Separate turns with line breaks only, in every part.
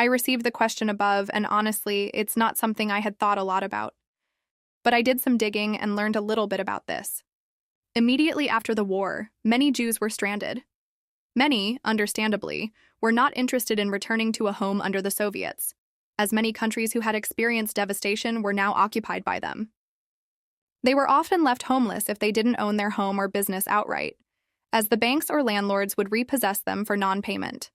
I received the question above, and honestly, it's not something I had thought a lot about. But I did some digging and learned a little bit about this. Immediately after the war, many Jews were stranded. Many, understandably, were not interested in returning to a home under the Soviets, as many countries who had experienced devastation were now occupied by them. They were often left homeless if they didn't own their home or business outright, as the banks or landlords would repossess them for non-payment.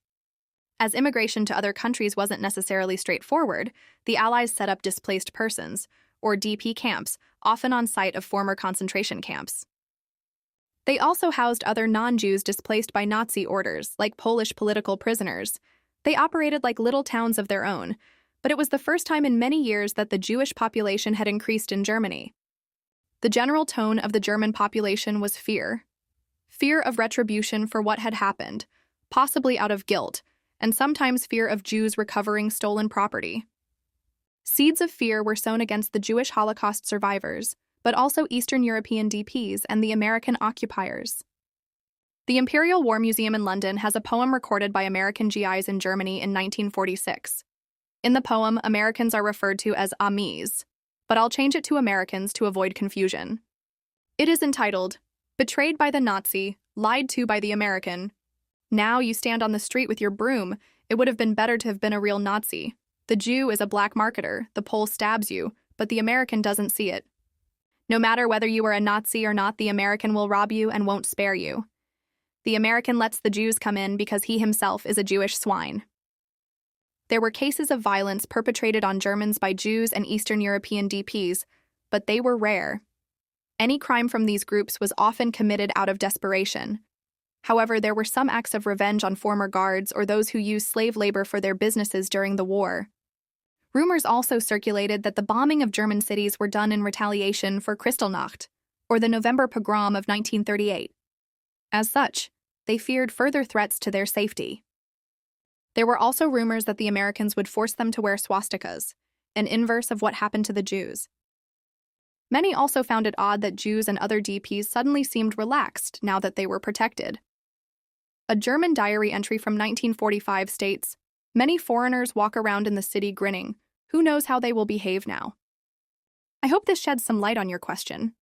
As immigration to other countries wasn't necessarily straightforward, the Allies set up displaced persons, or DP camps, often on site of former concentration camps. They also housed other non-Jews displaced by Nazi orders, like Polish political prisoners. They operated like little towns of their own, but it was the first time in many years that the Jewish population had increased in Germany. The general tone of the German population was fear. Fear of retribution for what had happened, possibly out of guilt, and sometimes fear of Jews recovering stolen property. Seeds of fear were sown against the Jewish Holocaust survivors, but also Eastern European DPs and the American occupiers. The Imperial War Museum in London has a poem recorded by American GIs in Germany in 1946. In the poem, Americans are referred to as Amis, but I'll change it to Americans to avoid confusion. It is entitled, "Betrayed by the Nazi, Lied to by the American. Now you stand on the street with your broom. It would have been better to have been a real Nazi. The Jew is a black marketer, the Pole stabs you, but the American doesn't see it. No matter whether you are a Nazi or not, the American will rob you and won't spare you. The American lets the Jews come in because he himself is a Jewish swine." There were cases of violence perpetrated on Germans by Jews and Eastern European DPs, but they were rare. Any crime from these groups was often committed out of desperation. However, there were some acts of revenge on former guards or those who used slave labor for their businesses during the war. Rumors also circulated that the bombing of German cities were done in retaliation for Kristallnacht, or the November pogrom of 1938. As such, they feared further threats to their safety. There were also rumors that the Americans would force them to wear swastikas, an inverse of what happened to the Jews. Many also found it odd that Jews and other DPs suddenly seemed relaxed now that they were protected. A German diary entry from 1945 states, "Many foreigners walk around in the city grinning. Who knows how they will behave now?" I hope this sheds some light on your question.